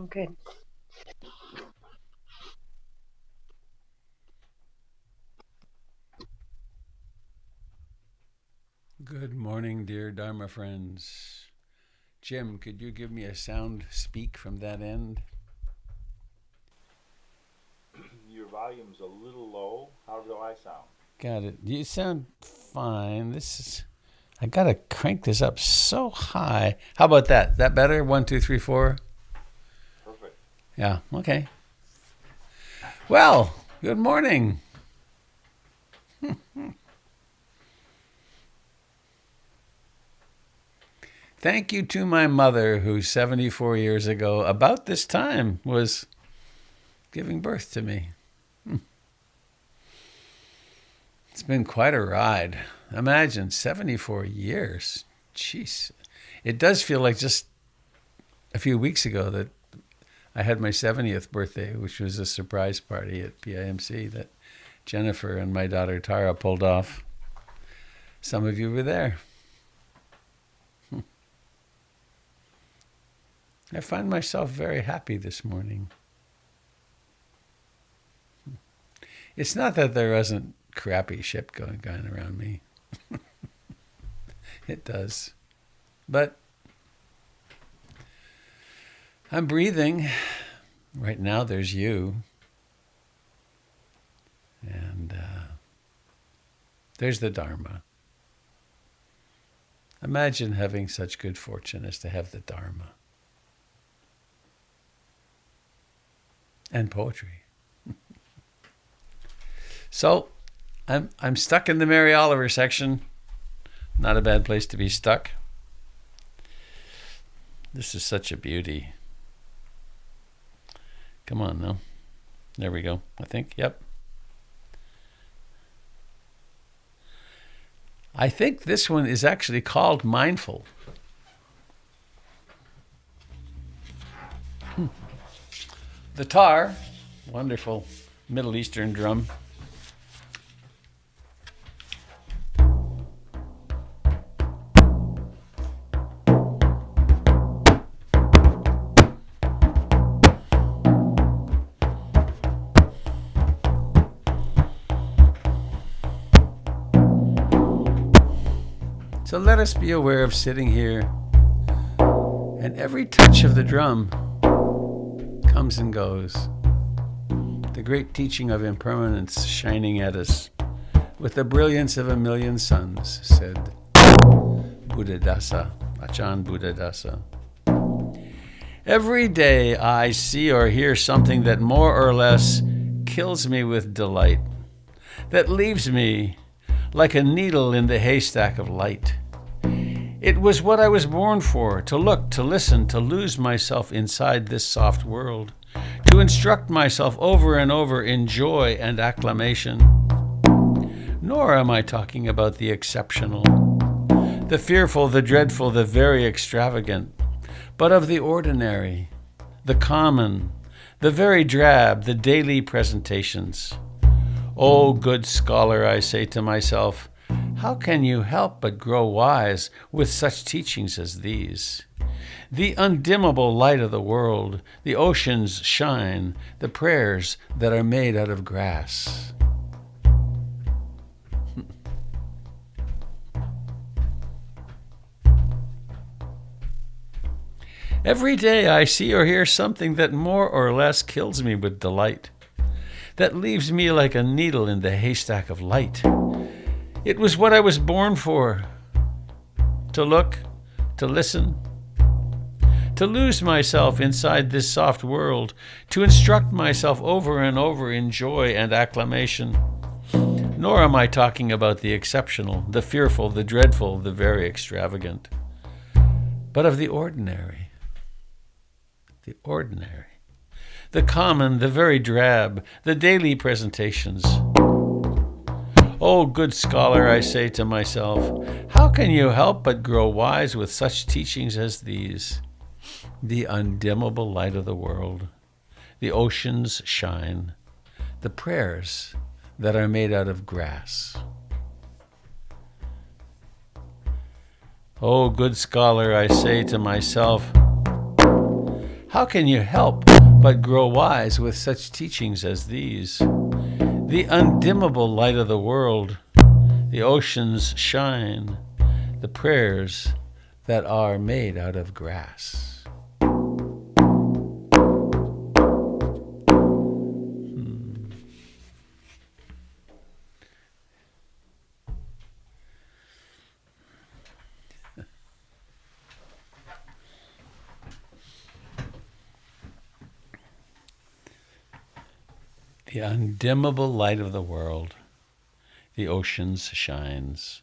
good. Good morning, dear Dharma friends. Jim, could you give me a sound speak from that end? Your volume's a little low. How do I sound? Got it. You sound fine. I gotta crank this up so high. How about that? Is that better? 1, 2, 3, 4. Perfect. Yeah, okay. Well, good morning. Thank you to my mother, who 74 years ago, about this time, was giving birth to me. It's been quite a ride. Imagine 74 years. Jeez. It does feel like just a few weeks ago that I had my 70th birthday, which was a surprise party at PIMC that Jennifer and my daughter Tara pulled off. Some of you were there. I find myself very happy this morning. It's not that there wasn't crappy shit going on around me. It does. But I'm breathing. Right now there's you. And there's the Dharma. Imagine having such good fortune as to have the Dharma. And poetry. So, I'm stuck in the Mary Oliver section. Not a bad place to be stuck. This is such a beauty. Come on now. There we go, I think. Yep. I think this one is actually called Mindful. The tar, wonderful Middle Eastern drum. So let us be aware of sitting here, and every touch of the drum comes and goes. The great teaching of impermanence shining at us with the brilliance of a million suns, said Buddhadasa, Achan Buddhadasa. Every day I see or hear something that more or less kills me with delight, that leaves me like a needle in the haystack of light. It was what I was born for, to look, to listen, to lose myself inside this soft world, to instruct myself over and over in joy and acclamation. Nor am I talking about the exceptional, the fearful, the dreadful, the very extravagant, but of the ordinary, the common, the very drab, the daily presentations. O good scholar, I say to myself, how can you help but grow wise with such teachings as these? The undimmable light of the world, the oceans shine, the prayers that are made out of grass. Every day I see or hear something that more or less kills me with delight, that leaves me like a needle in the haystack of light. It was what I was born for, to look, to listen, to lose myself inside this soft world, to instruct myself over and over in joy and acclamation. Nor am I talking about the exceptional, the fearful, the dreadful, the very extravagant, but of the ordinary, the common, the very drab, the daily presentations. Oh, good scholar, I say to myself, how can you help but grow wise with such teachings as these? The undimmable light of the world, the oceans shine, the prayers that are made out of grass. Oh, good scholar, I say to myself, How can you help but grow wise with such teachings as these? The undimmable light of the world, the oceans shine, the prayers that are made out of grass. The undimmable light of the world, the oceans shines,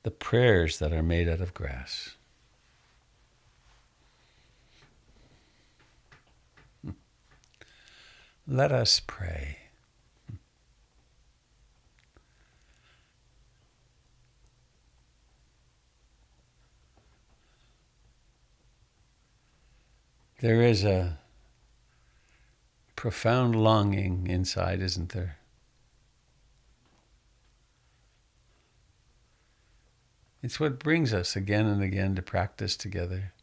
the prayers that are made out of grass. Let us pray. There is a profound longing inside, isn't there? It's what brings us again and again to practice together.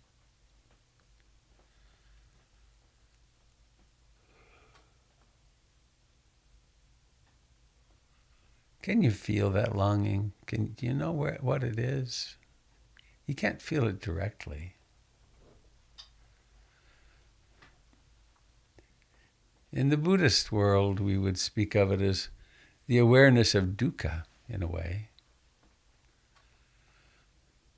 Can you feel that longing? Do you know what it is? You can't feel it directly. In the Buddhist world, we would speak of it as the awareness of dukkha, in a way.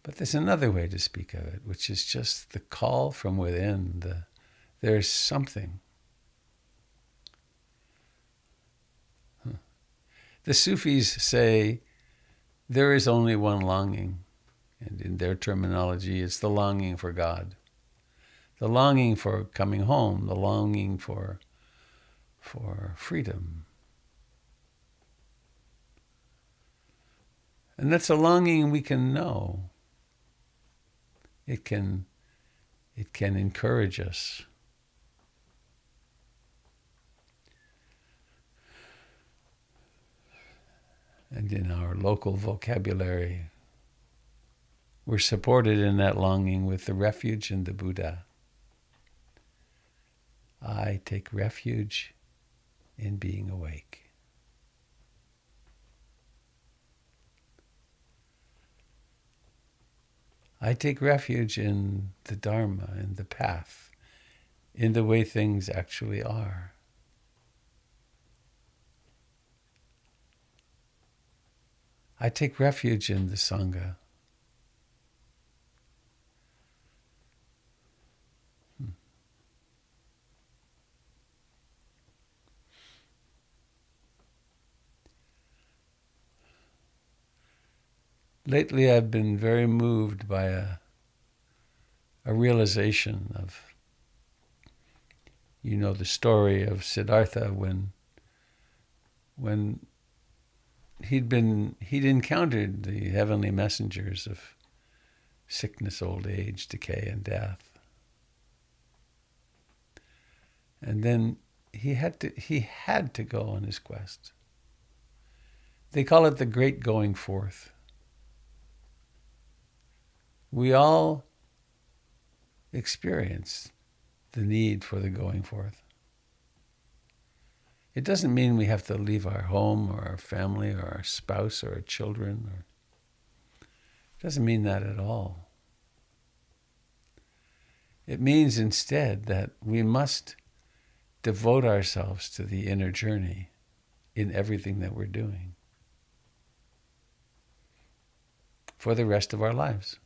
But there's another way to speak of it, which is just the call from within. There's something. The Sufis say there is only one longing, and in their terminology, it's the longing for God. The longing for coming home, the longing for freedom. And that's a longing we can know. It can encourage us. And in our local vocabulary, we're supported in that longing with the refuge in the Buddha. I take refuge in being awake. I take refuge in the Dharma, in the path, in the way things actually are. I take refuge in the Sangha. Lately, I've been very moved by a realization of, the story of Siddhartha when he'd encountered the heavenly messengers of sickness, old age, decay, and death. And then he had to go on his quest. They call it the great going forth. We all experience the need for the going forth. It doesn't mean we have to leave our home or our family or our spouse or our children. It doesn't mean that at all. It means instead that we must devote ourselves to the inner journey in everything that we're doing for the rest of our lives.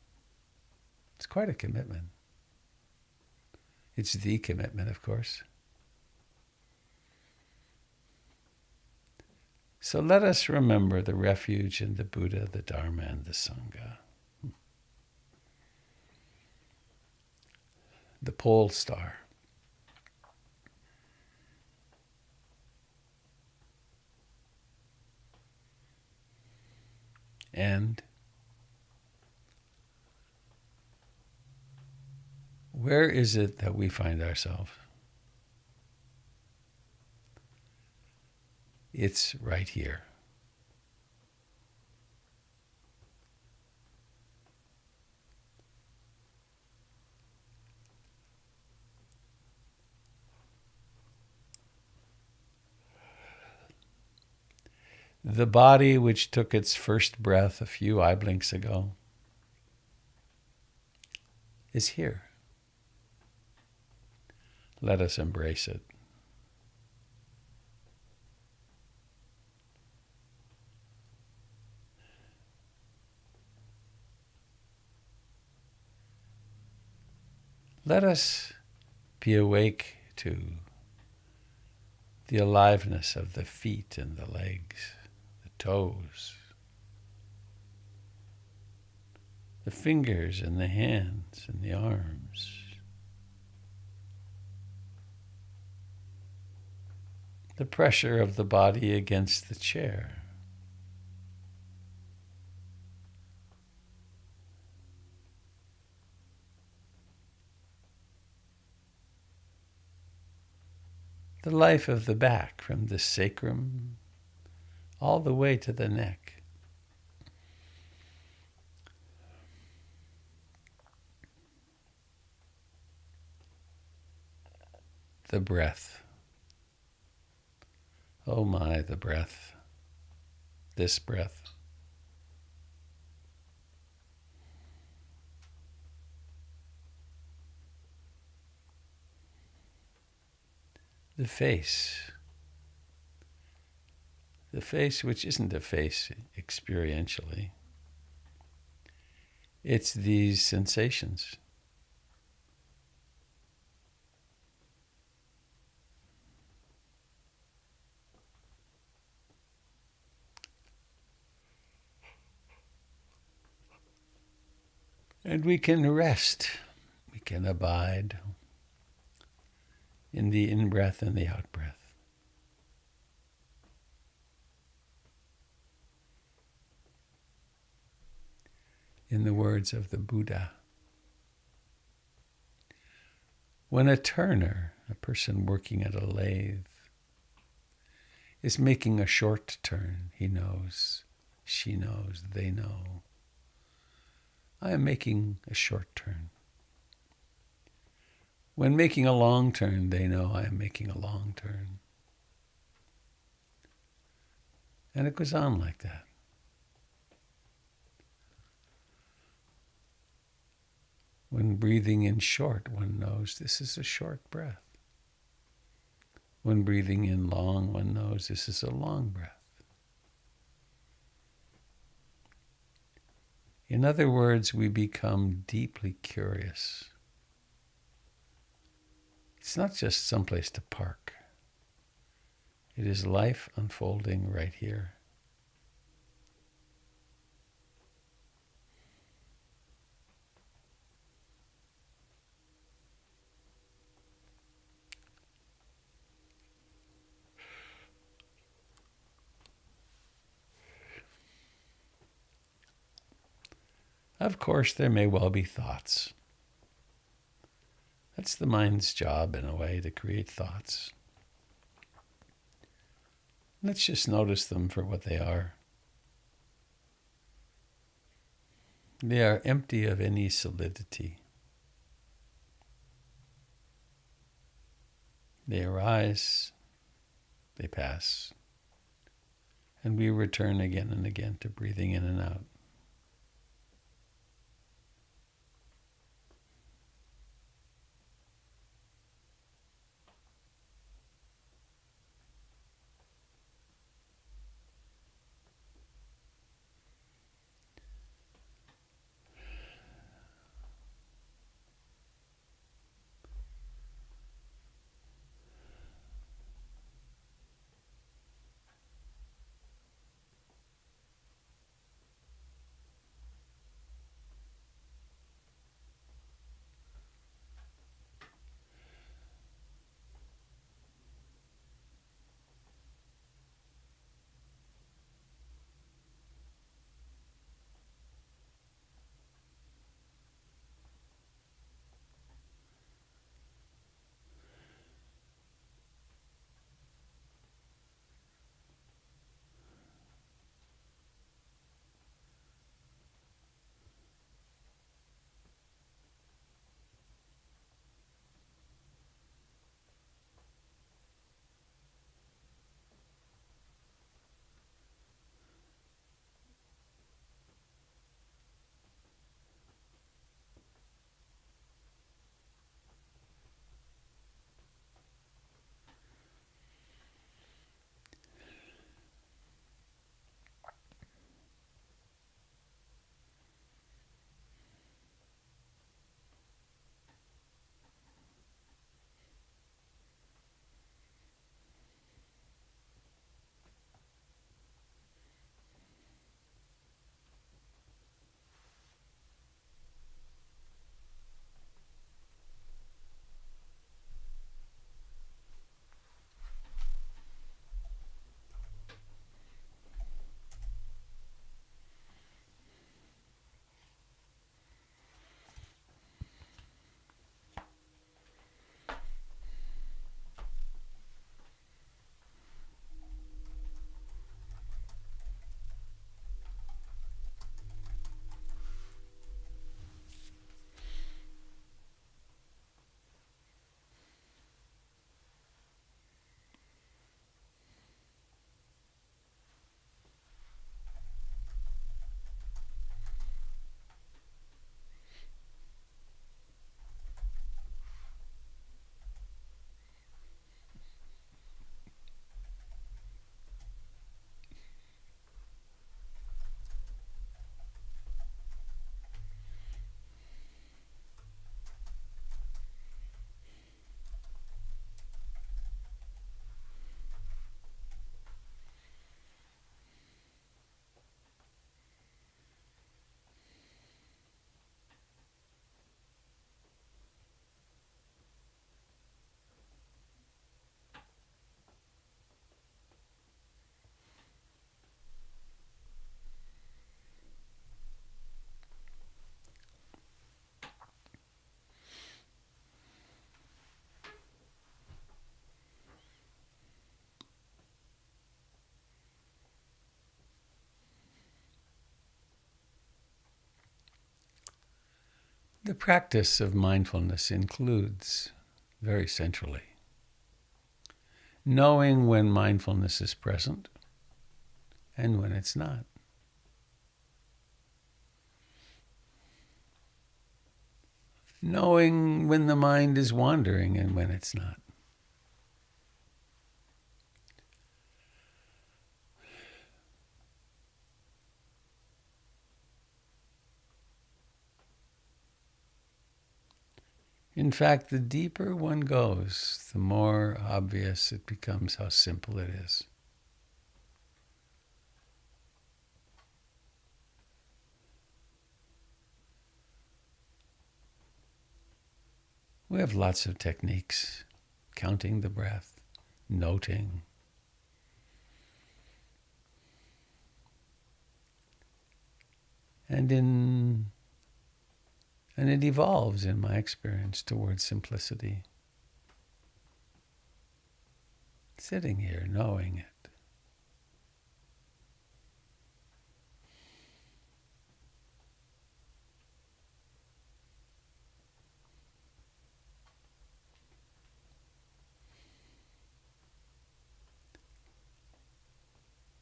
It's quite a commitment. It's the commitment, of course. So let us remember the refuge in the Buddha, the Dharma, and the Sangha. The pole star. And where is it that we find ourselves? It's right here. The body which took its first breath a few eye blinks ago is here. Let us embrace it. Let us be awake to the aliveness of the feet and the legs, the toes, the fingers and the hands and the arms. The pressure of the body against the chair. The life of the back from the sacrum all the way to the neck. The breath. Oh my, the breath. This breath. The face. The face which isn't a face experientially. It's these sensations. And we can rest, we can abide in the in-breath and the out-breath. In the words of the Buddha, when a turner, a person working at a lathe, is making a short turn, he knows, she knows, they know. I am making a short turn. When making a long turn, they know I am making a long turn. And it goes on like that. When breathing in short, one knows this is a short breath. When breathing in long, one knows this is a long breath. In other words, we become deeply curious. It's not just someplace to park. It is life unfolding right here. Of course, there may well be thoughts. That's the mind's job, in a way, to create thoughts. Let's just notice them for what they are. They are empty of any solidity. They arise, they pass, and we return again and again to breathing in and out. The practice of mindfulness includes, very centrally, knowing when mindfulness is present and when it's not. Knowing when the mind is wandering and when it's not. In fact, the deeper one goes, the more obvious it becomes how simple it is. We have lots of techniques, counting the breath, noting. And it evolves, in my experience, towards simplicity. Sitting here, knowing it.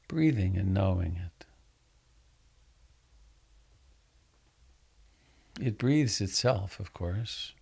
Breathing and knowing it. It breathes itself, of course.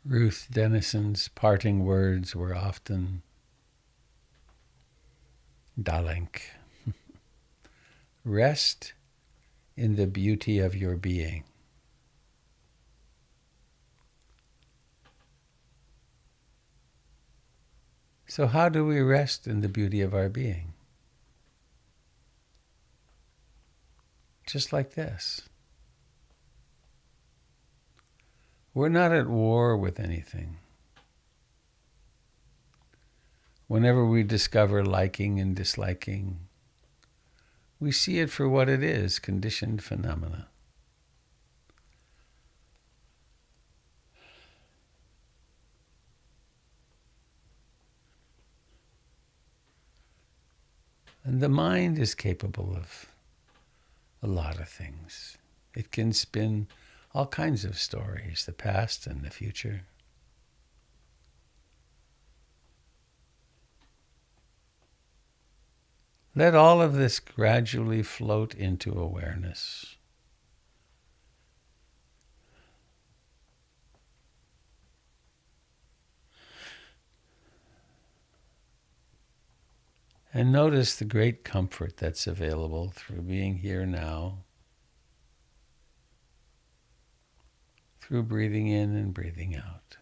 Ruth Dennison's parting words were often, Dalek, rest in the beauty of your being. So how do we rest in the beauty of our being? Just like this. We're not at war with anything. Whenever we discover liking and disliking, we see it for what it is, conditioned phenomena. And the mind is capable of a lot of things. It can spin all kinds of stories, the past and the future. Let all of this gradually float into awareness. And notice the great comfort that's available through being here now, through breathing in and breathing out.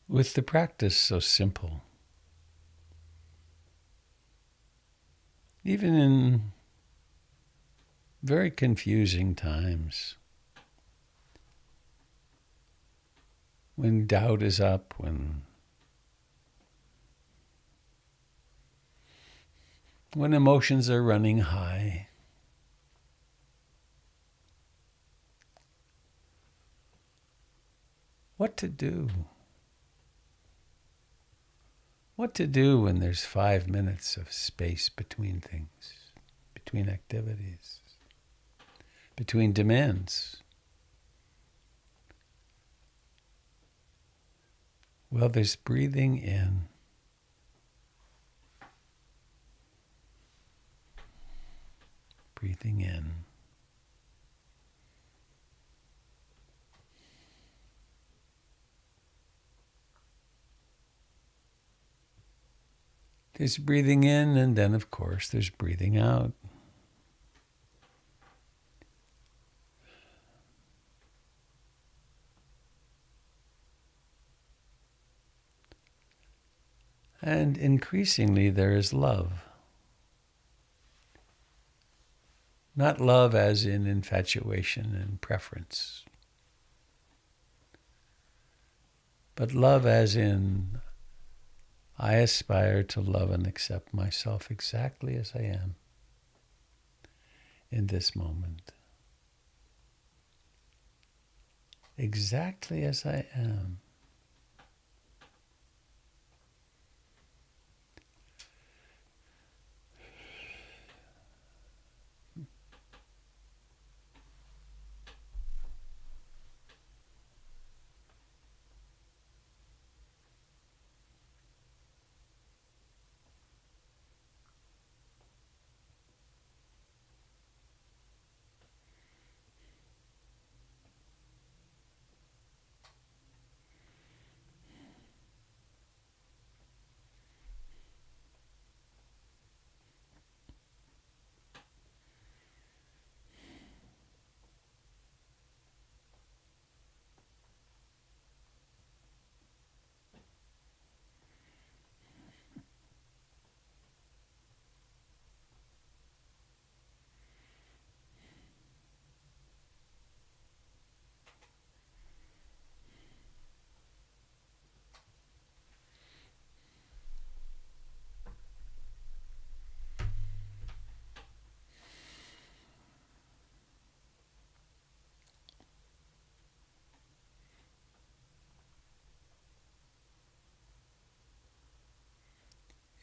With the practice so simple, even in very confusing times, when doubt is up, when emotions are running high, what to do. What to do when there's 5 minutes of space between things, between activities, between demands. Well, there's breathing in. Breathing in. There's breathing in, and then, of course, there's breathing out. And increasingly, there is love. Not love as in infatuation and preference, but love as in I aspire to love and accept myself exactly as I am in this moment. Exactly as I am.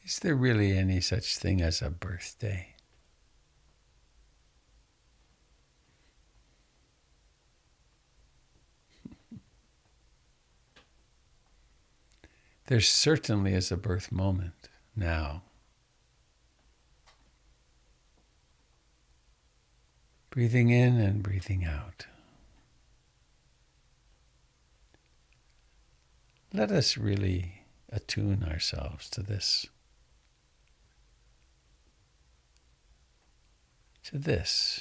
Is there really any such thing as a birthday? There certainly is a birth moment now. Breathing in and breathing out. Let us really attune ourselves to this. To this.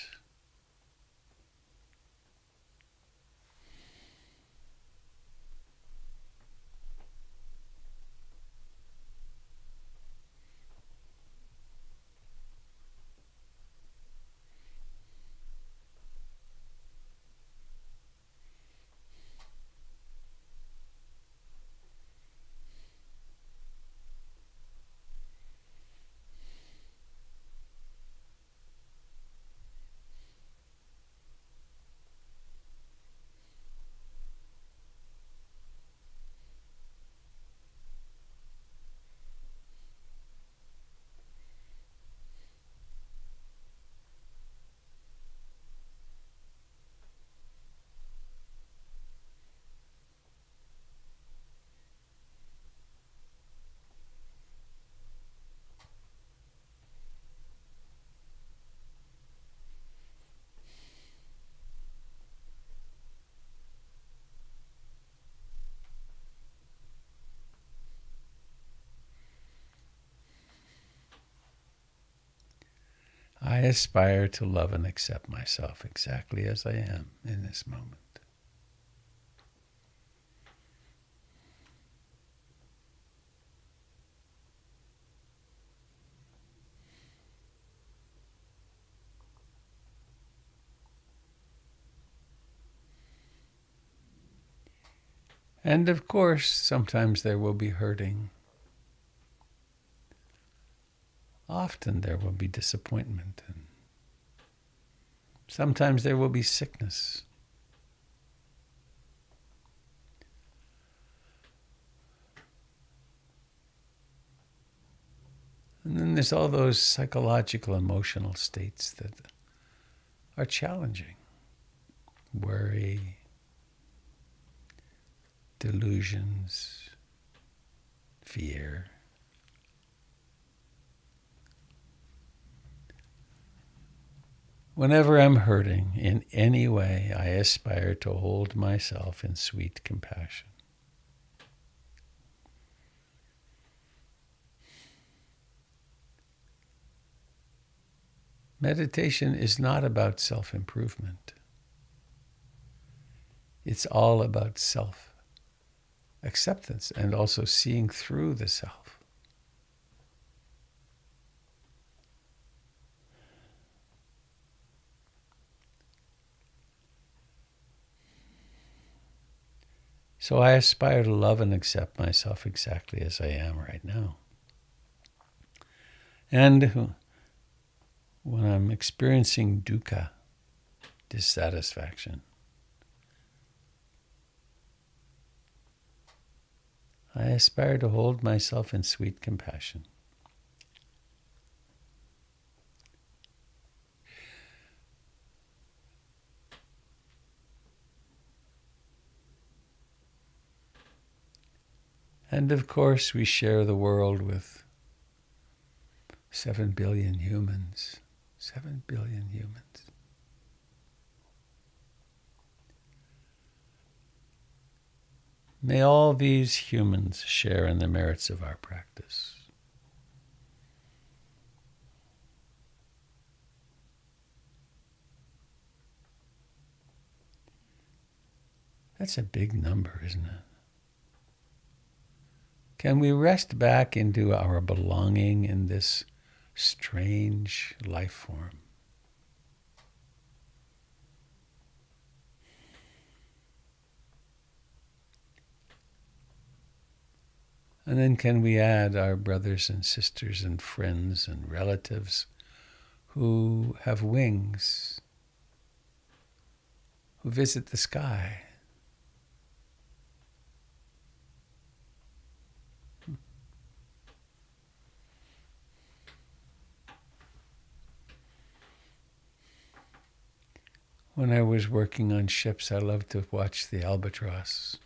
I aspire to love and accept myself exactly as I am in this moment. And of course, sometimes there will be hurting. Often there will be disappointment, and sometimes there will be sickness. And then there's all those psychological, emotional states that are challenging. Worry, delusions, fear. Whenever I'm hurting in any way, I aspire to hold myself in sweet compassion. Meditation is not about self-improvement. It's all about self-acceptance and also seeing through the self. So I aspire to love and accept myself exactly as I am right now. And when I'm experiencing dukkha, dissatisfaction, I aspire to hold myself in sweet compassion. And of course, we share the world with 7 billion humans. 7 billion humans. May all these humans share in the merits of our practice. That's a big number, isn't it? Can we rest back into our belonging in this strange life form? And then can we add our brothers and sisters and friends and relatives who have wings, who visit the sky? When I was working on ships, I loved to watch the albatross.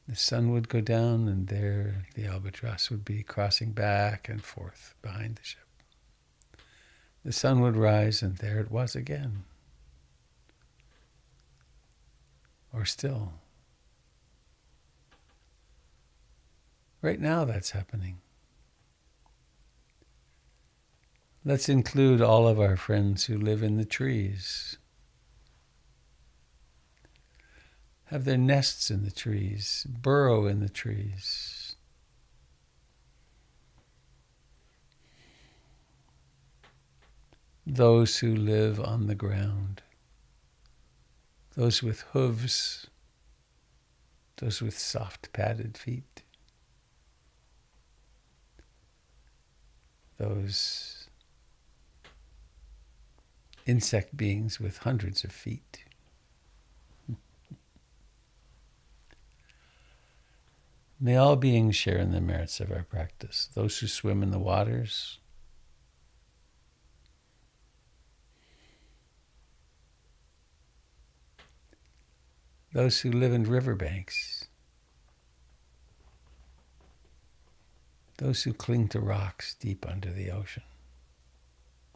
The sun would go down, and there the albatross would be crossing back and forth behind the ship. The sun would rise, and there it was again. Or still. Right now that's happening. Let's include all of our friends who live in the trees, have their nests in the trees, burrow in the trees. Those who live on the ground, those with hooves, those with soft padded feet, those insect beings with hundreds of feet. May all beings share in the merits of our practice. Those who swim in the waters, those who live in riverbanks, those who cling to rocks deep under the ocean.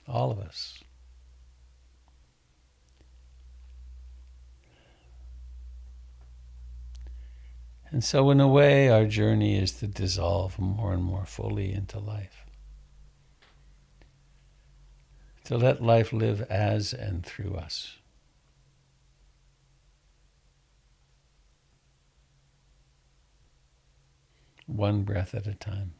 All of us. And so in a way, our journey is to dissolve more and more fully into life. To let life live as and through us. One breath at a time.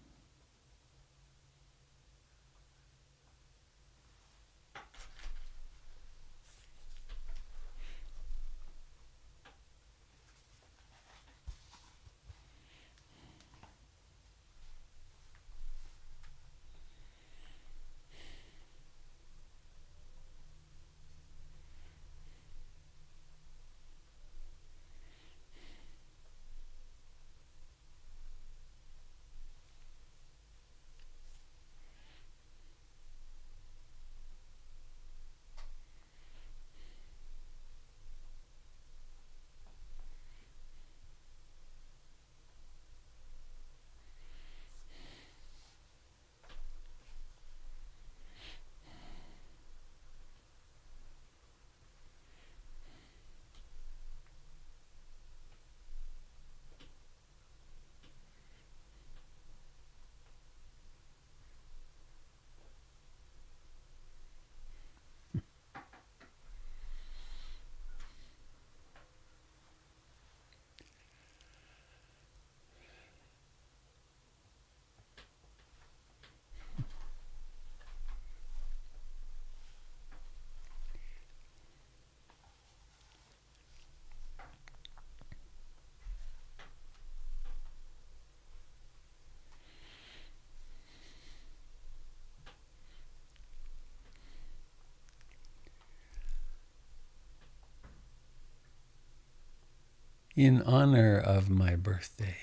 In honor of my birthday,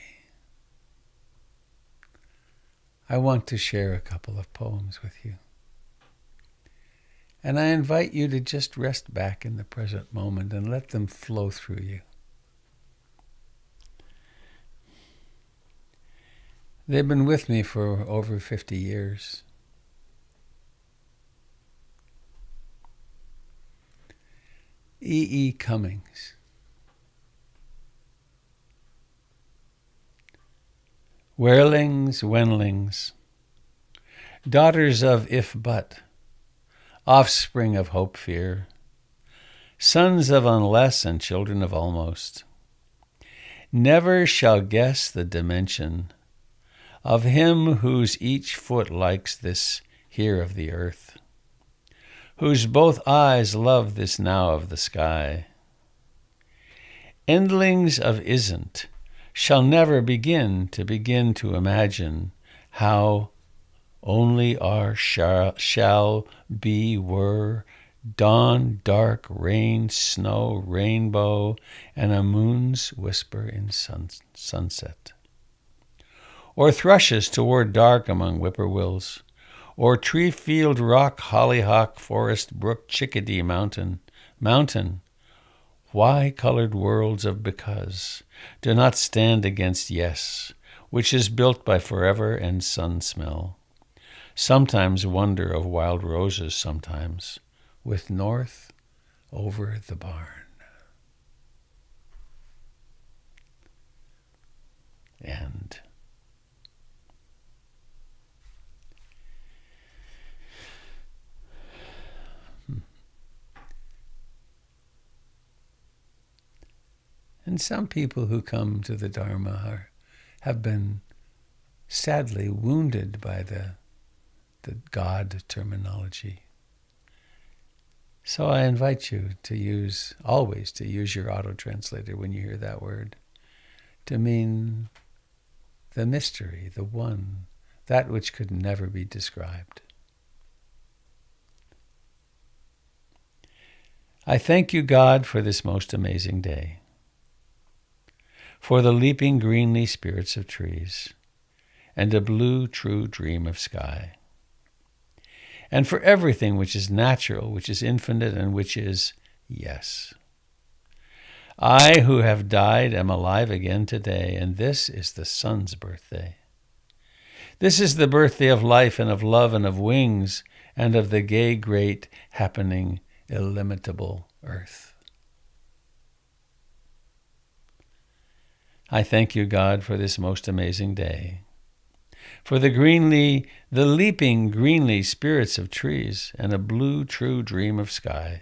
I want to share a couple of poems with you. And I invite you to just rest back in the present moment and let them flow through you. They've been with me for over 50 years. E. Cummings. Wherelings, wenlings, daughters of if but, offspring of hope fear, sons of unless and children of almost, never shall guess the dimension of him whose each foot likes this here of the earth, whose both eyes love this now of the sky. Endlings of isn't shall never begin to imagine how only our shall be were dawn, dark, rain, snow, rainbow, and a moon's whisper in sunset. Or thrushes toward dark among whippoorwills, or tree field rock, hollyhock, forest, brook, chickadee, mountain, why colored worlds of because do not stand against yes, which is built by forever and sun smell. Sometimes wonder of wild roses, sometimes with north over the barn. And some people who come to the Dharma have been sadly wounded by the God terminology. So I invite you to always use your auto-translator when you hear that word, to mean the mystery, the one, that which could never be described. I thank you, God, for this most amazing day, for the leaping greenly spirits of trees, and a blue true dream of sky, and for everything which is natural, which is infinite, and which is yes. I who have died am alive again today, and this is the sun's birthday. This is the birthday of life and of love and of wings and of the gay, great, happening, illimitable earth. I thank you, God, for this most amazing day, for the leaping greenly spirits of trees and a blue true dream of sky,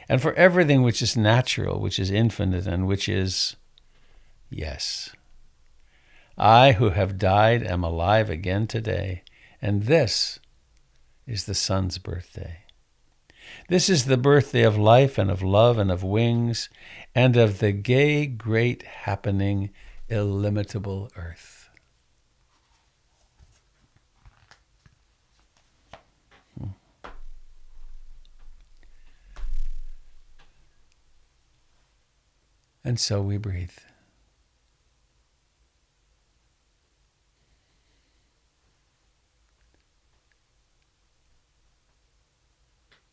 and for everything which is natural, which is infinite, and which is yes. I who have died am alive again today, and this is the sun's birthday. This is the birthday of life and of love and of wings and of the gay, great, happening, illimitable earth. And so we breathe.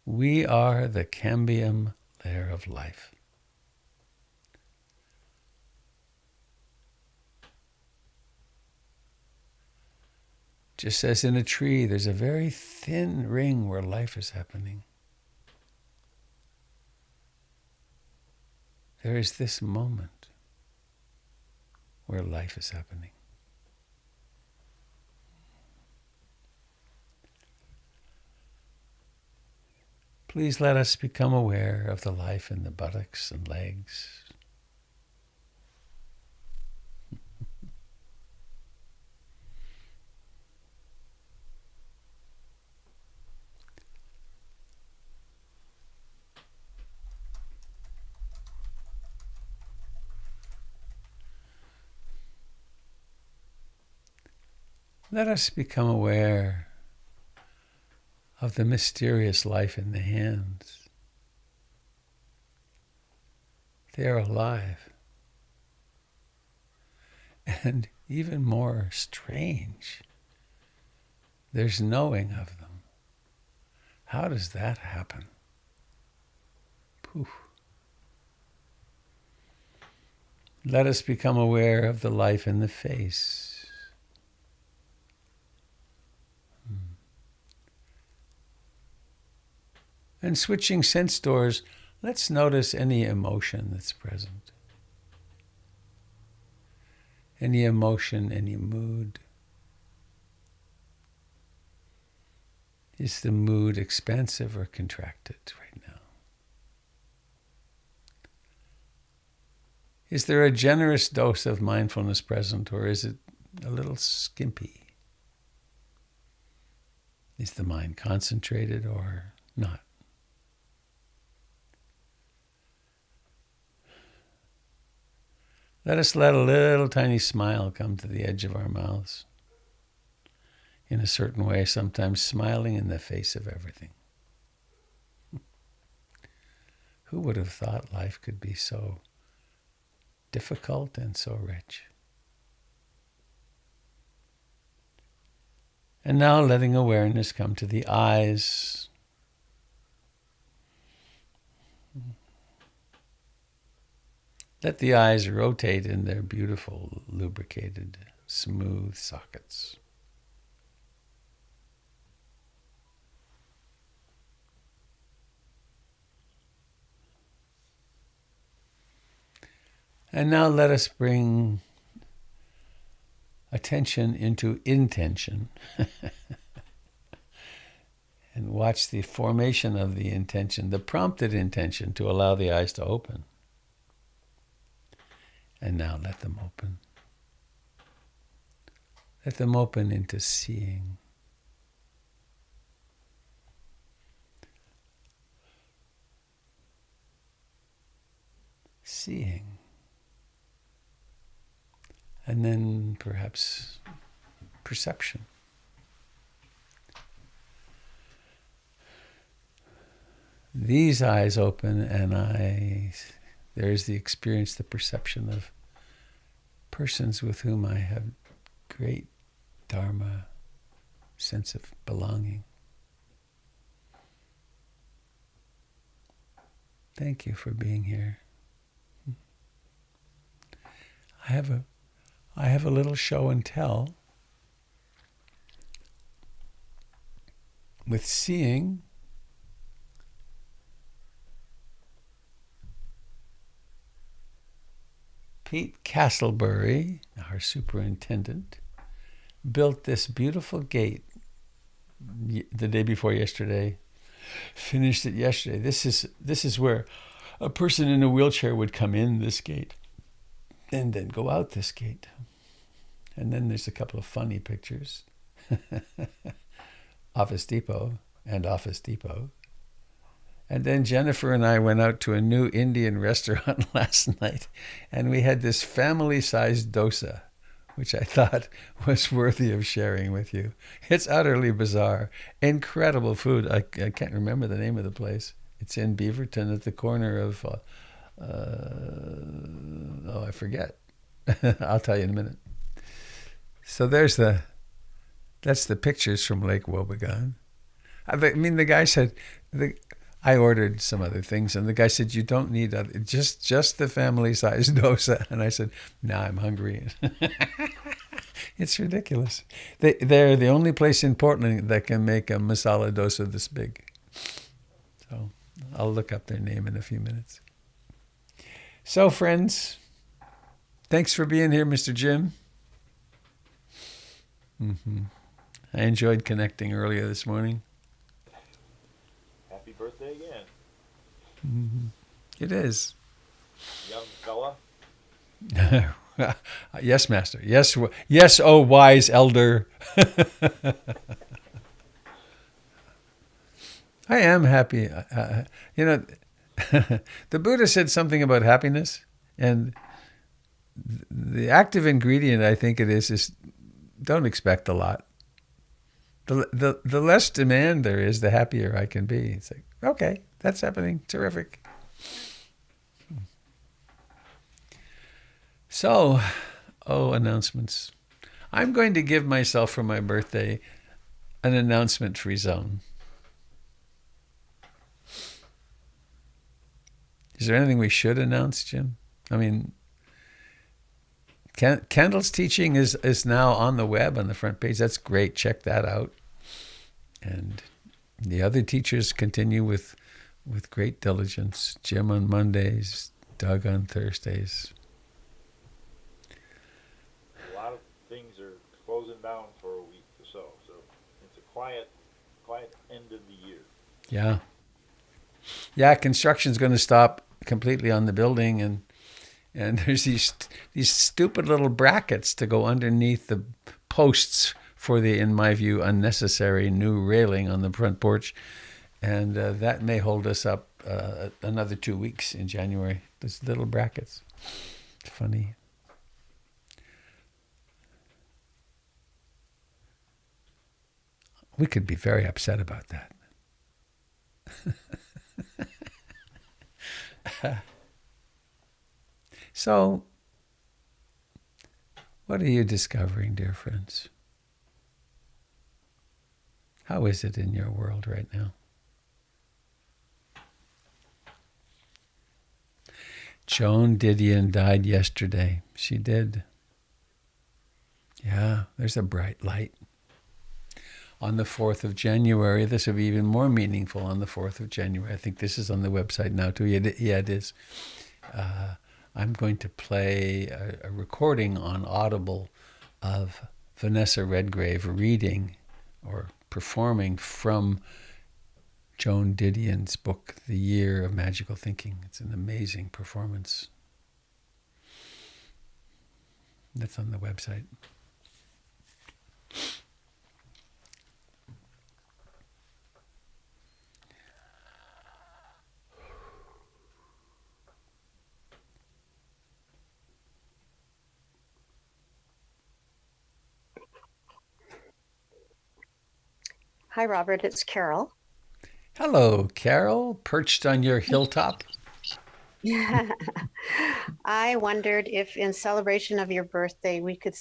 We are the cambium layer of life. Just as in a tree, there's a very thin ring where life is happening. There is this moment where life is happening. Please let us become aware of the life in the buttocks and legs. Let us become aware of the mysterious life in the hands. They are alive. And even more strange, there's knowing of them. How does that happen? Poof. Let us become aware of the life in the face. And switching sense doors, let's notice any emotion that's present. Any emotion, any mood. Is the mood expansive or contracted right now? Is there a generous dose of mindfulness present, or is it a little skimpy? Is the mind concentrated or not? Let us let a little tiny smile come to the edge of our mouths. In a certain way, sometimes smiling in the face of everything. Who would have thought life could be so difficult and so rich? And now letting awareness come to the eyes. Let the eyes rotate in their beautiful, lubricated, smooth sockets. And now let us bring attention into intention and watch the formation of the intention, the prompted intention to allow the eyes to open. And now let them open. Let them open into seeing. Seeing. And then perhaps perception. These eyes open and there's the experience, the perception of persons with whom I have great dharma, sense of belonging. Thank you for being here. I have a little show and tell with seeing. Pete Castlebury, our superintendent, built this beautiful gate the day before yesterday, finished it yesterday. This is where a person in a wheelchair would come in this gate and then go out this gate. And then there's a couple of funny pictures. Office Depot and Office Depot. And then Jennifer and I went out to a new Indian restaurant last night, and we had this family-sized dosa, which I thought was worthy of sharing with you. It's utterly bizarre. Incredible food. I can't remember the name of the place. It's in Beaverton at the corner of, I forget. I'll tell you in a minute. So that's the pictures from Lake Wobegon. I mean, the guy said, I ordered some other things, and the guy said, you don't need other, just the family-sized dosa. And I said, no, I'm hungry. It's ridiculous. They're the only place in Portland that can make a masala dosa this big. So I'll look up their name in a few minutes. So, friends, thanks for being here, Mr. Jim. I enjoyed connecting earlier this morning. Happy birthday again. It is. Young fella. Yes, Master. Yes, oh wise elder. I am happy. The Buddha said something about happiness, and the active ingredient, I think it is don't expect a lot. The less demand there is, the happier I can be. It's like, okay, that's happening. Terrific. So, Oh, announcements. I'm going to give myself for my birthday an announcement-free zone. Is there anything we should announce, Jim? I mean, Kendall's teaching is now on the web on the front page. That's great. Check that out. And the other teachers continue with great diligence. Jim on Mondays, Doug on Thursdays. A lot of things are closing down for a week or so. So it's a quiet end of the year. Yeah. Yeah, construction's going to stop completely on the building, and there's these stupid little brackets to go underneath the posts for the, in my view, unnecessary new railing on the front porch. And that may hold us up another 2 weeks in January. Those little brackets. It's funny. We could be very upset about that. So, what are you discovering, dear friends? How is it in your world right now? Joan Didion died yesterday. She did. Yeah, there's a bright light. On the 4th of January, this will be even more meaningful on the 4th of January. I think this is on the website now too. Yeah, it is. I'm going to play a recording on Audible of Vanessa Redgrave reading or performing from Joan Didion's book, The Year of Magical Thinking. It's an amazing performance. That's on the website. Hi, Robert. It's Carol. Hello, Carol, perched on your hilltop. I wondered if, in celebration of your birthday, we could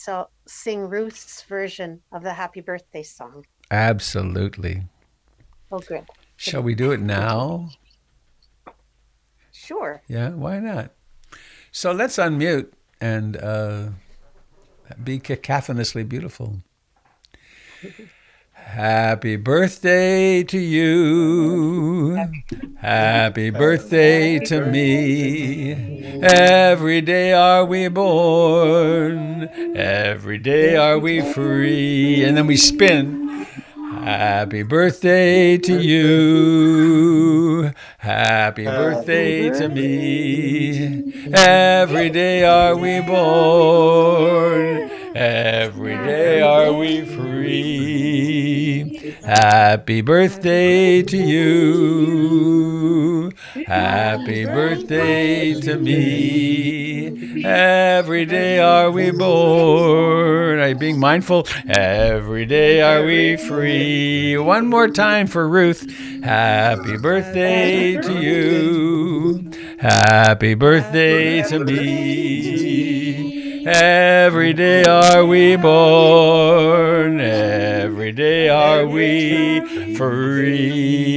sing Ruth's version of the Happy Birthday song. Absolutely. Oh, good. Shall we do it now? Sure. Yeah, why not? So let's unmute and be cacophonously beautiful. Happy birthday to you. Happy birthday to me. Every day are we born. Every day are we free. And then we spin. Happy birthday to you. Happy birthday to me. Every day are we born. Every day are we free. Happy birthday to you. Happy birthday to me. Every day are we born. Are you being mindful? Every day are we free. One more time for Ruth. Happy birthday to you. Happy birthday to me. Every day are we born. Every day are we free.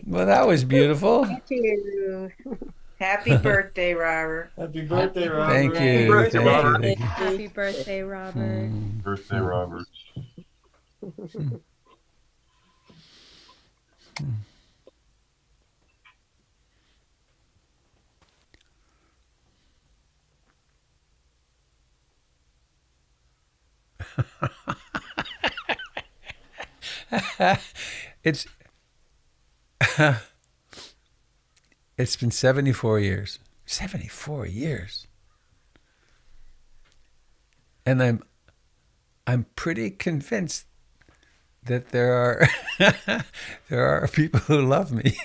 Well, that was beautiful. Thank you. Happy birthday, Robert. Happy birthday, Robert. Thank you. Happy birthday, Thank you. Robert. Thank you. Happy birthday, Robert. Birthday, Robert. It's it's been 74 years. 74 years. And I'm pretty convinced that there are there are people who love me.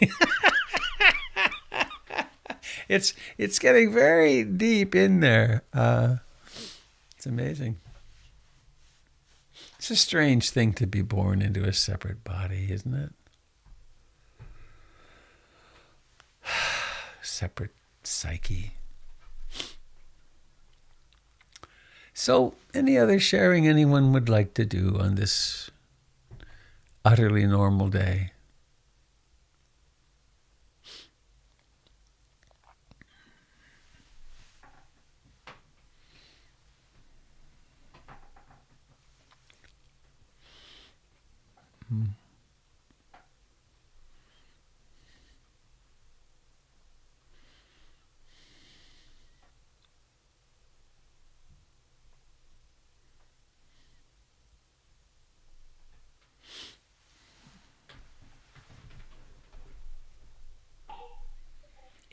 It's getting very deep in there. It's amazing. It's a strange thing to be born into a separate body, isn't it? Separate Psyche. So, any other sharing anyone would like to do on this utterly normal day?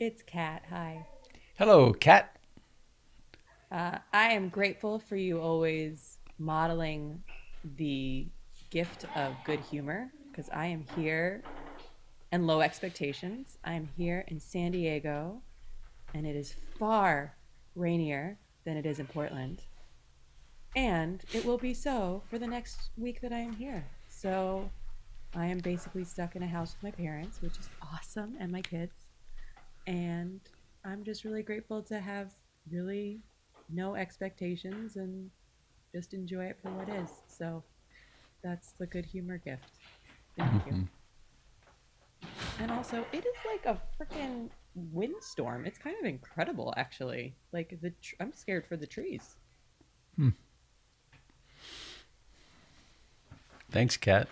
It's Kat. Hi. Hello, Kat. I am grateful for you always modeling the gift of good humor because I am here and low expectations. I am here in San Diego and it is far rainier than it is in Portland. And it will be so for the next week that I am here. So I am basically stuck in a house with my parents, which is awesome, and my kids. And I'm just really grateful to have really no expectations and just enjoy it for what is. So that's the good humor gift. Thank you. And also, it is like a freaking windstorm. It's kind of incredible, actually. Like I'm scared for the trees. Thanks, Kat.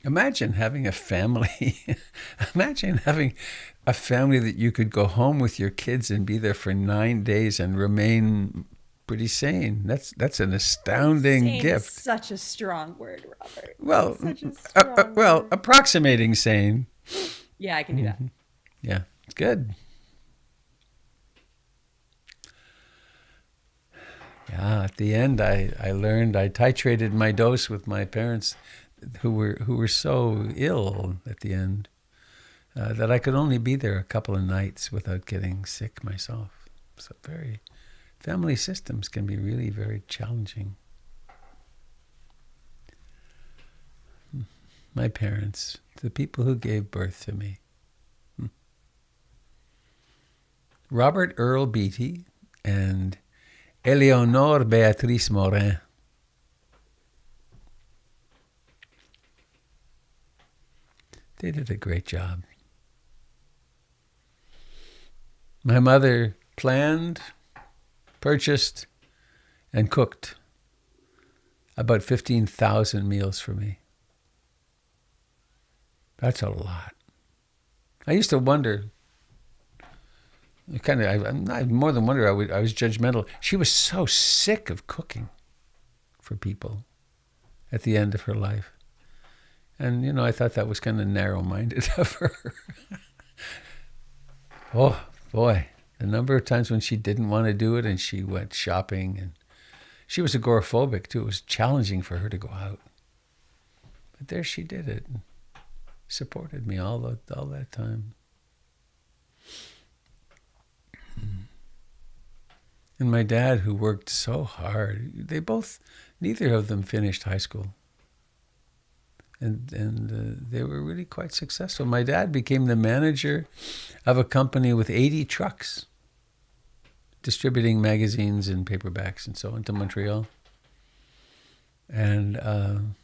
Imagine having a family. Imagine having a family that you could go home with your kids and be there for 9 days and remain pretty sane. That's an astounding Sane gift. is such a strong word, Robert. Well, Such a strong well, word. approximating sane. Yeah, I can do that. Yeah, it's good. Yeah, at the end, I learned I titrated my dose with my parents, who were so ill at the end that I could only be there a couple of nights without getting sick myself. So family systems can be really very challenging. My parents, the people who gave birth to me. Robert Earl Beatty and Eleonore Beatrice Morin. They did a great job. My mother planned, purchased, and cooked about 15,000 meals for me. That's a lot. I used to wonder, I more than wonder, I was judgmental. She was so sick of cooking for people at the end of her life. And, I thought that was kind of narrow-minded of her. Oh, boy. The number of times when she didn't want to do it and she went shopping. And she was agoraphobic, too. It was challenging for her to go out. But there she did it. And supported me all that time. And my dad, who worked so hard, neither of them finished high school. And they were really quite successful. My dad became the manager of a company with 80 trucks, distributing magazines and paperbacks and so on to Montreal. And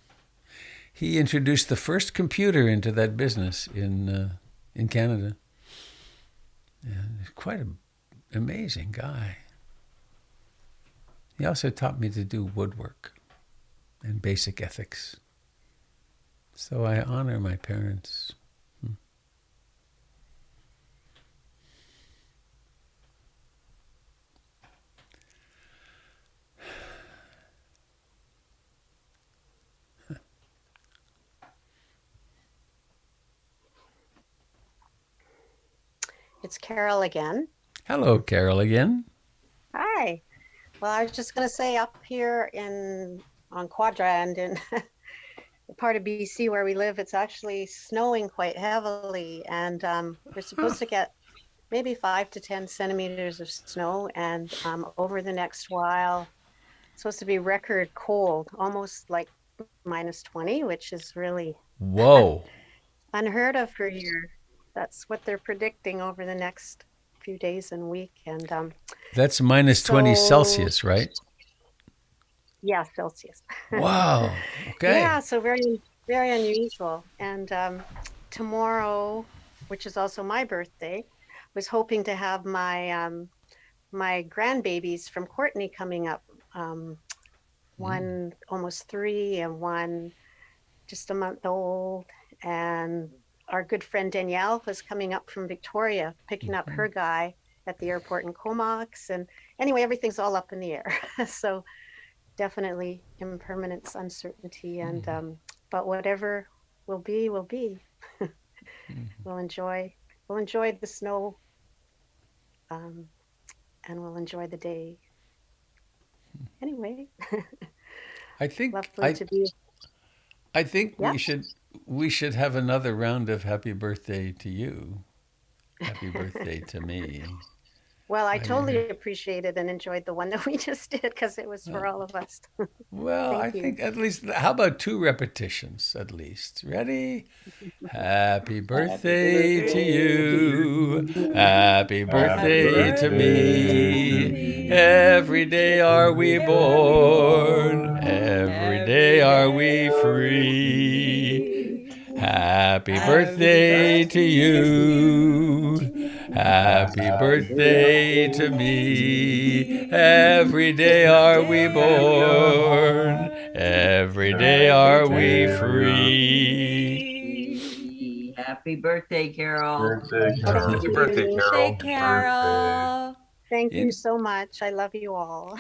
he introduced the first computer into that business in Canada. And quite an amazing guy. He also taught me to do woodwork and basic ethics. So I honor my parents. It's Carol again. Hello, Carol, again. Hi. Well, I was just going to say up here on Quadrant in the part of BC where we live, it's actually snowing quite heavily, and we're supposed to get maybe 5 to 10 centimeters of snow, and over the next while, it's supposed to be record cold, almost like -20, which is really Whoa. unheard of for here. That's what they're predicting over the next few days and week. And That's -20 so, Celsius, right? yeah, Celsius. Wow. Okay. Yeah, so very, very unusual. And tomorrow, which is also my birthday, was hoping to have my grandbabies from Courtney coming up. One almost 3 and one just a month old. And our good friend Danielle was coming up from Victoria, picking up her guy at the airport in Comox. And anyway, everything's all up in the air. So definitely impermanence, uncertainty, and but whatever will be, will be. We'll enjoy the snow, and we'll enjoy the day. Anyway, I think lovely to be. I think Yeah. we should have another round of happy birthday to you. Happy birthday to me. Well, I While you're totally here. appreciated and enjoyed the one that we just did because it was for all of us. Well, I Thank you. think at least, how about 2 repetitions at least? Ready? Happy birthday to you. Happy birthday to me. Every day are we born. Every day are we free. Happy birthday to you. Happy birthday to me. Every day are we born. Every day are we free. Happy birthday, Carol. Birthday, Thank Carol. Happy birthday, you. Carol. Birthday, Carol. Thank you In, so much. I love you all.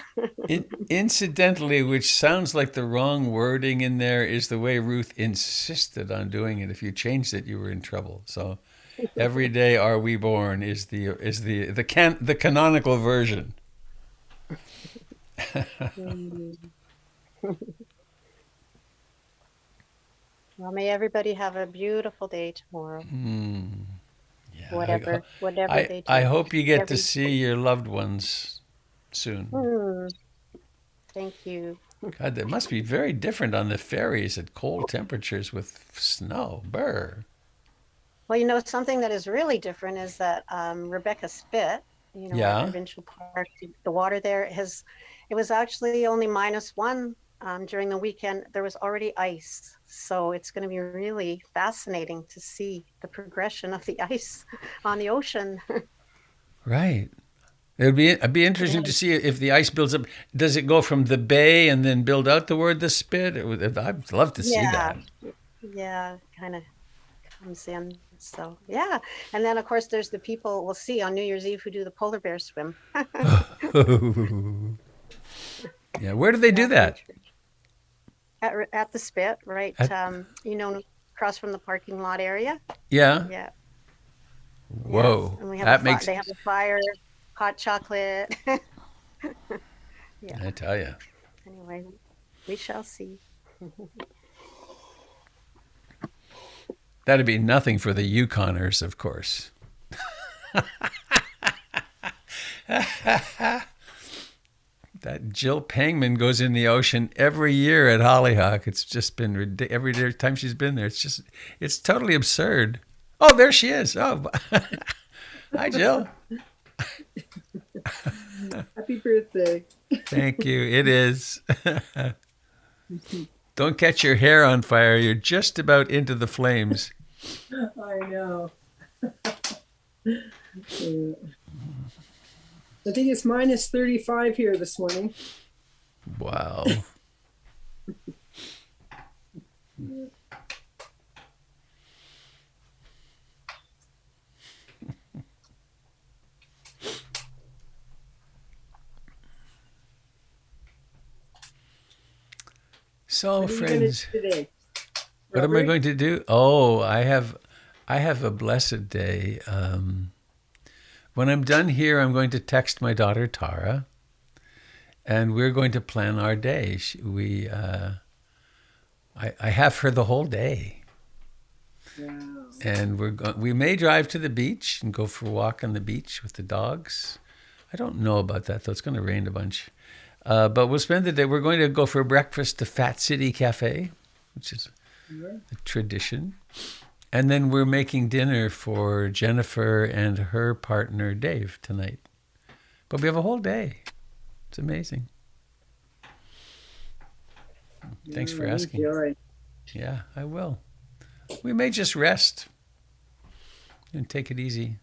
incidentally, which sounds like the wrong wording in there, is the way Ruth insisted on doing it. If you changed it, you were in trouble. So, every day are we born is the canonical version. Well, may everybody have a beautiful day tomorrow. Yeah, Whatever they do. I hope you get to Every- see your loved ones soon. Thank you. God, that must be very different on the ferries at cold temperatures with snow. Brr. Well, something that is really different is that Rebecca Spit, Yeah. at Provincial Park, the water there it was actually only -1 during the weekend. There was already ice. So it's going to be really fascinating to see the progression of the ice on the ocean. Right. It'd be interesting to see if the ice builds up. Does it go from the bay and then build out toward the spit? I'd love to see that. Yeah, kind of comes in. So, yeah. And then, of course, there's the people we'll see on New Year's Eve who do the polar bear swim. Yeah. Where do they do that? At the Spit, right? Across from the parking lot area. Yeah. Yeah. Whoa. Yeah. And we have That makes. they have a fire, hot chocolate. Yeah. I tell you. Anyway, we shall see. That'd be nothing for the Yukoners, of course. That Jill Pangman goes in the ocean every year at Hollyhock. It's just been every time she's been there. It's totally absurd. Oh, there she is. Oh, hi, Jill. Happy birthday. Thank you. It is. Don't catch your hair on fire. You're just about into the flames. I know. I think it's -35 here this morning. Wow. So, What are you gonna friends, do today? what am I Robert? going to do? Oh, I have a blessed day. When I'm done here, I'm going to text my daughter Tara, and we're going to plan our day. I have her the whole day, Wow. and we may drive to the beach and go for a walk on the beach with the dogs. I don't know about that though. It's going to rain a bunch. But we'll spend the day. We're going to go for breakfast to Fat City Cafe, which is a tradition. And then we're making dinner for Jennifer and her partner, Dave, tonight. But we have a whole day. It's amazing. Thanks for asking. Enjoy. Yeah, I will. We may just rest and take it easy.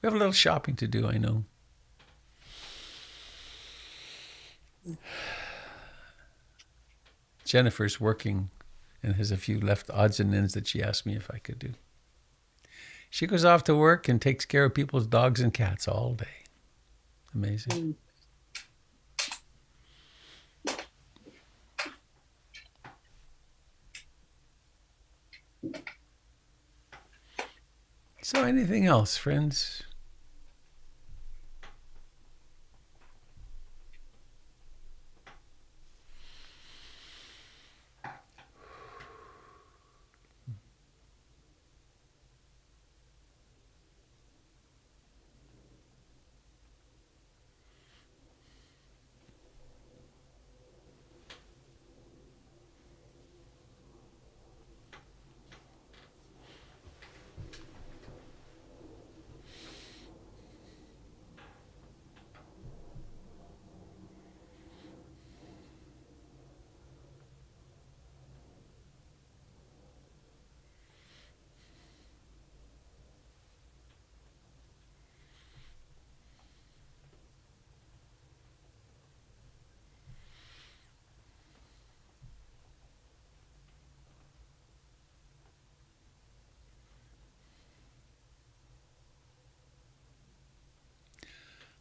We have a little shopping to do, I know. Jennifer's working and has a few left odds and ends that she asked me if I could do. She goes off to work and takes care of people's dogs and cats all day. Amazing. So anything else, friends?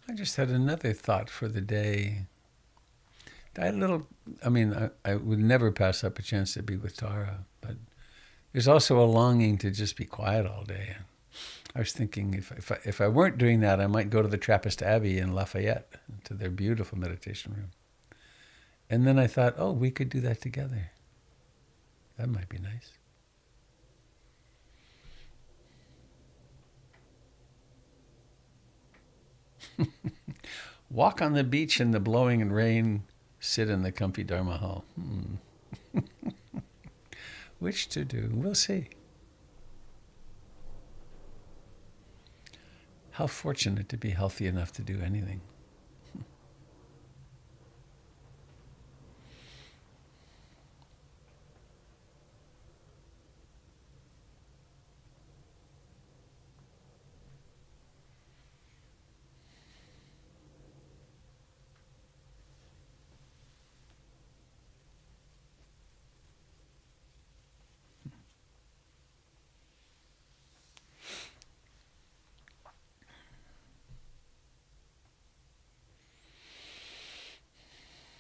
I just had another thought for the day. I would never pass up a chance to be with Tara, but there's also a longing to just be quiet all day. I was thinking if I weren't doing that, I might go to the Trappist Abbey in Lafayette, to their beautiful meditation room. And then I thought, oh, we could do that together. That might be nice. Walk on the beach in the blowing and rain, sit in the comfy Dharma hall. Which to do? We'll see. How fortunate to be healthy enough to do anything.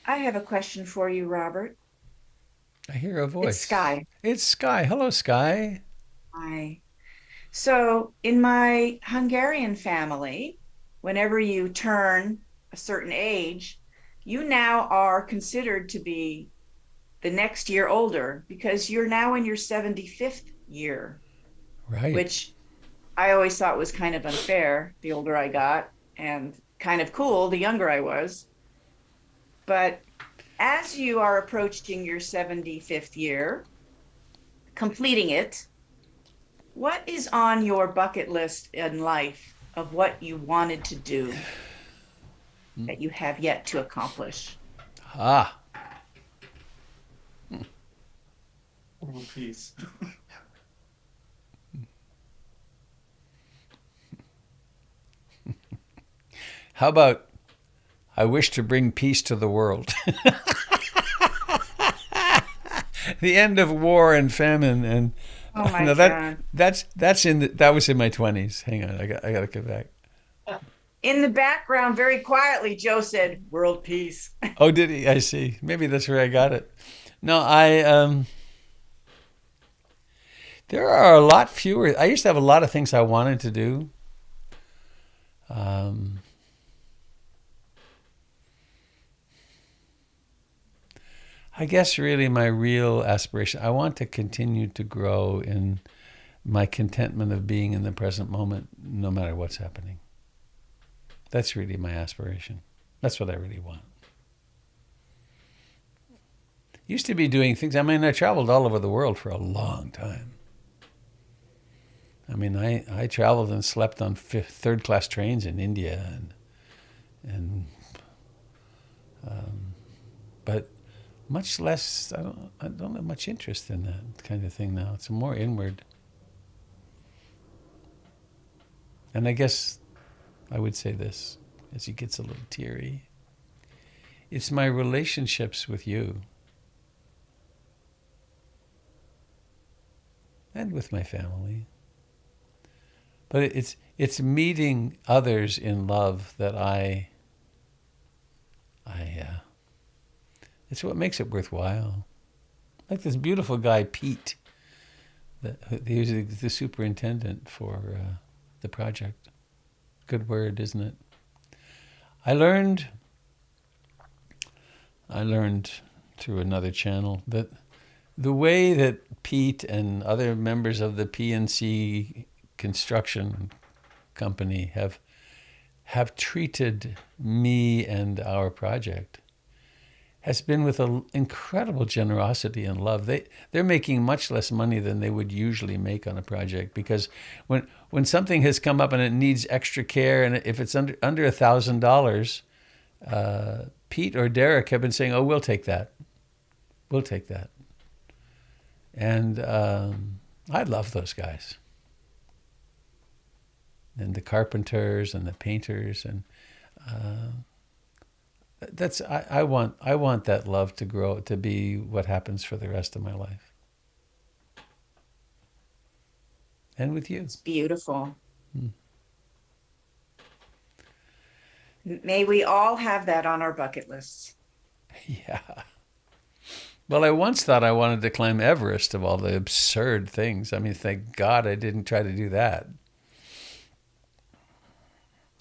I have a question for you, Robert. I hear a voice. It's Sky. It's Sky. Hello, Sky. Hi. So, in my Hungarian family, whenever you turn a certain age, you now are considered to be the next year older because you're now in your 75th year, Right. which I always thought was kind of unfair the older I got, and kind of cool the younger I was. But as you are approaching your 75th year, completing it, what is on your bucket list in life of what you wanted to do that you have yet to accomplish? Ah. Peace. How about I wish to bring peace to the world? The end of war and famine and Oh my no, God. that was in my 20s. Hang on, I got to get back. In the background, very quietly, Joe said, "World peace." Oh, did he? I see. Maybe that's where I got it. No, there are a lot fewer. I used to have a lot of things I wanted to do. I guess really my real aspiration, I want to continue to grow in my contentment of being in the present moment, no matter what's happening. That's really my aspiration. That's what I really want. Used to be doing things. I mean, I traveled all over the world for a long time. I mean, I traveled and slept on third-class trains in India, but much less. I don't have much interest in that kind of thing now. It's more inward, and I guess I would say this as he gets a little teary. It's my relationships with you and with my family. But it's meeting others in love that it's what makes it worthwhile. Like this beautiful guy, Pete, he was the superintendent for the project. Good word, isn't it? I learned through another channel that the way that Pete and other members of the PNC construction company have treated me and our project has been with an incredible generosity and love. They're making much less money than they would usually make on a project, because when something has come up and it needs extra care, and if it's under $1,000, Pete or Derek have been saying, "Oh, we'll take that. We'll take that." And I love those guys. And the carpenters and the painters, and I want that love to grow, to be what happens for the rest of my life. And with you. It's beautiful. May we all have that on our bucket lists. Yeah. Well, I once thought I wanted to climb Everest, of all the absurd things. I mean, thank God I didn't try to do that.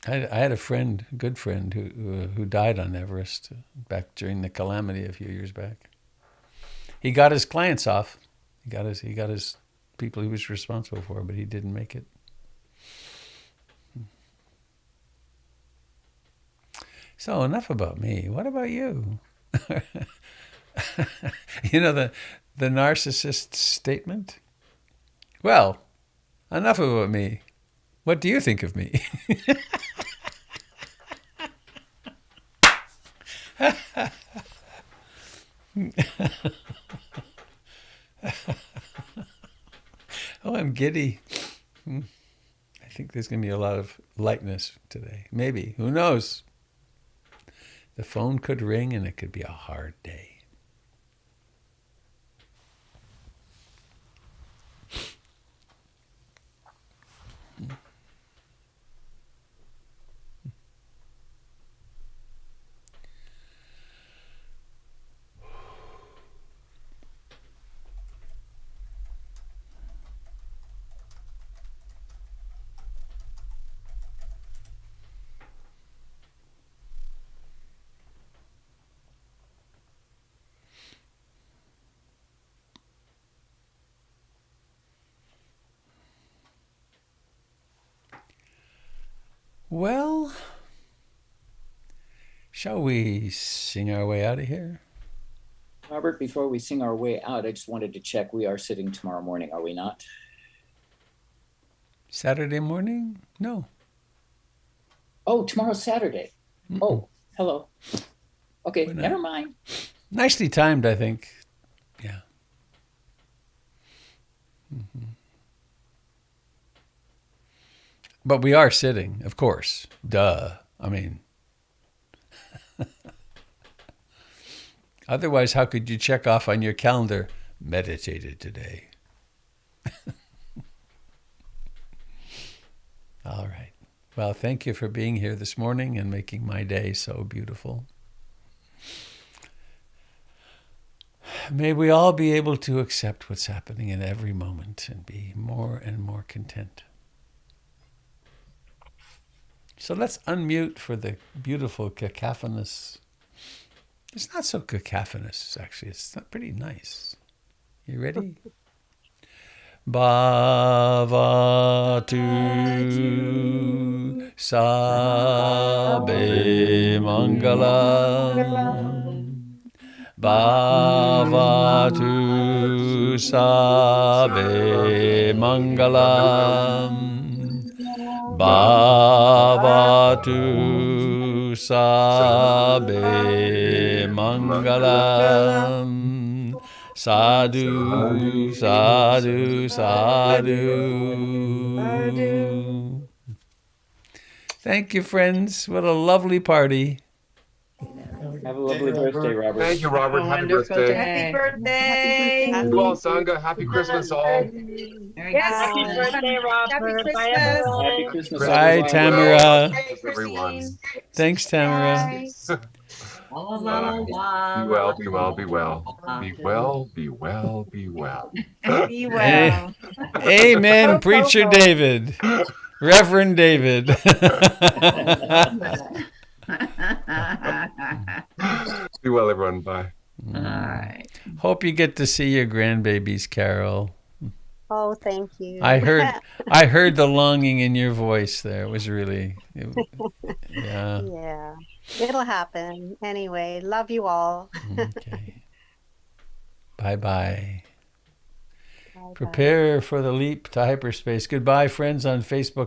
I had a good friend who died on Everest back during the calamity a few years back. He got his clients off. He got his people he was responsible for, but he didn't make it. So enough about me. What about you? You know the narcissist statement? Well, enough about me. What do you think of me? Oh, I'm giddy. I think there's going to be a lot of lightness today. Maybe. Who knows? The phone could ring and it could be a hard day. Well, shall we sing our way out of here? Robert, before we sing our way out, I just wanted to check. We are sitting tomorrow morning, are we not? Saturday morning? No. Oh, tomorrow's Saturday. Mm-mm. Oh, hello. Okay, We're not. never mind. Nicely timed, I think. Yeah. Mm-hmm. But we are sitting, of course. Duh. I mean, otherwise, how could you check off on your calendar, meditated today? All right. Well, thank you for being here this morning and making my day so beautiful. May we all be able to accept what's happening in every moment and be more and more content. So let's unmute for the beautiful cacophonous. It's not so cacophonous, actually. It's not pretty nice. You ready? Bhavatu Sabe Mangalam Bhavatu Sabe Mangalam. Bhavatu Sabe Mangalam. Sadhu, sadhu, sadhu. Thank you, friends. What a lovely party. Have a lovely birthday, Robert. Thank you, Robert. Happy Wonderful birthday. day. birthday. You all, Sangha. Happy Christmas, all. Very Yes. good. Happy birthday, Robert. Happy Bye, Christmas. everyone. Happy Christmas, Bye, everyone. Tamara. Hey, Everyone. Thanks, Tamara. Bye. Be well, be well, be well. Be well, be well, be well. Be well. Amen, Preacher David. Reverend David. Be well, everyone. Bye. All right. Hope you get to see your grandbabies, Carol. Oh, thank you. I heard the longing in your voice there. It was really, yeah. Yeah, it'll happen. Anyway, love you all. Okay. Bye-bye. Bye-bye. Prepare for the leap to hyperspace. Goodbye, friends on Facebook